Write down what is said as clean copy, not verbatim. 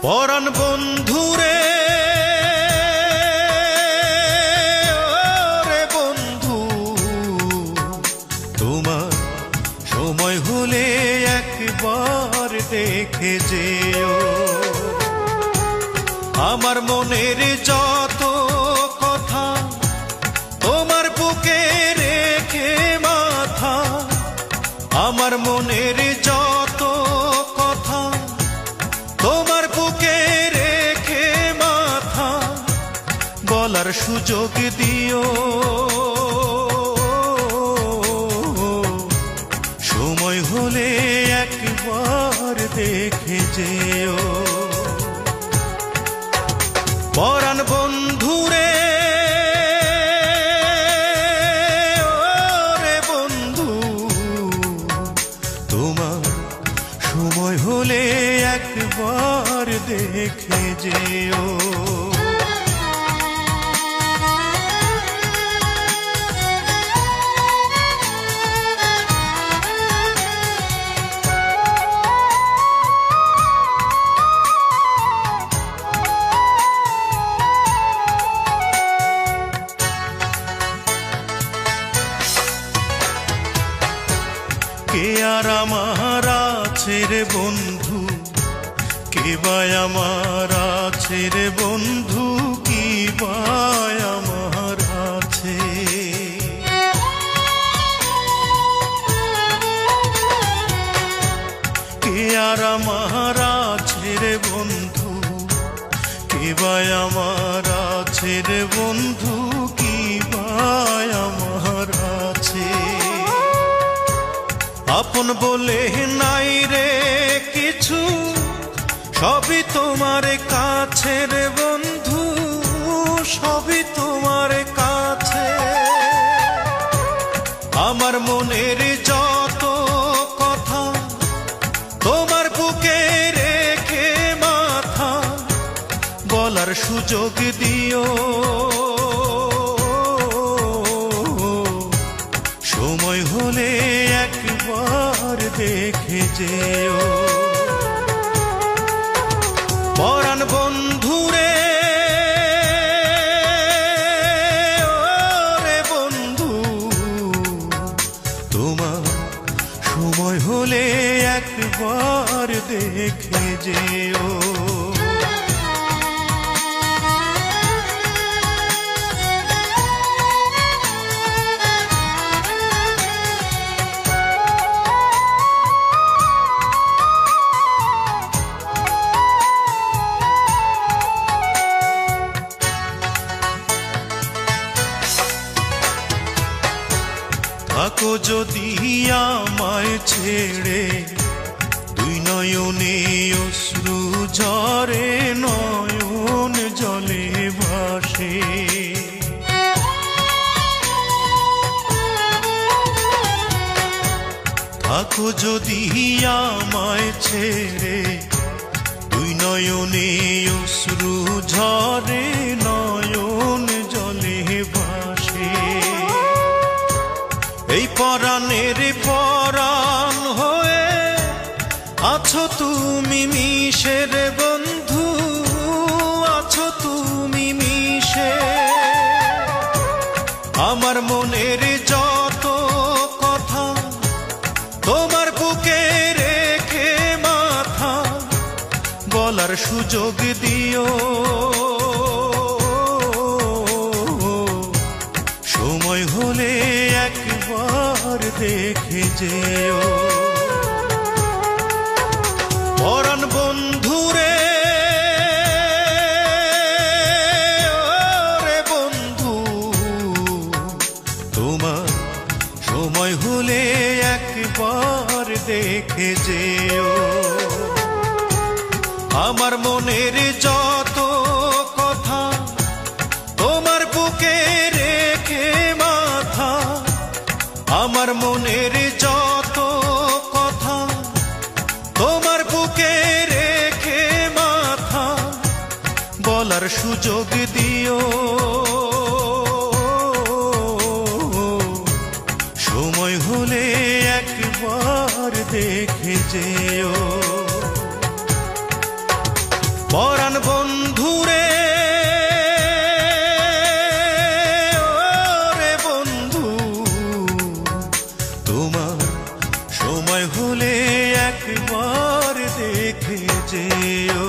পরাণ বন্ধুরে ওরে বন্ধু, তোমার সময় হলে একবার দেখে যেও। আমার মনের যত কথা তোমার বুকে রেখে মাথা, আমার মনের যত কথা তোমার বুকে রেখে মাথা, বলার সুযোগ দিও। সময় হলে একবার দেখে যেও। পরাণ বন্ধুরে ওরে বন্ধু, তোমার সময় হলে একবার দেখে যেও। কে আর আমার আছে রে বন্ধু, কে বা আমার আছে রে বন্ধু, কি বা আমার আছে। কে আর আমার আছে রে বন্ধু, কে বা আমার আছে রে বন্ধু, কি বা আমার আছে। আপন বলে নাই রে কিছু, সবই তোমার কাছে রে বন্ধু, সবই তোমার কাছে। আমার মনের যত কথা তোমার বুকে রেখে মাথা, বলার সুযোগ দিও। সময় হলে একবার দেখে যেও। পরাণ বন্ধুরে ওরে বন্ধু, তোমার সময় হলে একবার দেখে যেও। থাকো যদি আমায় ছেড়ে, দুই নয়নে অশ্রু ঝরে, নয়ন জলে ভাসে। থাকো যদি আমায় ছেড়ে, দুই নয়নে অশ্রু ঝরে, নয়ন জলে ভাসে। এই পরাণের পরাণ হয়ে আছো তুমি মিশে রে বন্ধু, আছো তুমি মিশে। আমার মনের যত কথা তোমার বুকে রেখে মাথা, বলার সুযোগ দিও। সময় হলে একবার দেখে যেও। পরাণ বন্ধুরে ওরে বন্ধু, তোমার সময় হলে একবার দেখে যেও। আমার মনের যত কথা তোমার বুকে রেখে মাথা, আমার মনের যত কথা তোমার বুকে রেখে মাথা, বলার সুযোগ দিও। সময় হলে একবার দেখে যেও। পরাণ বন্ধুরে ওরে বন্ধু, তোমার সময় হলে একবার দেখে যেও।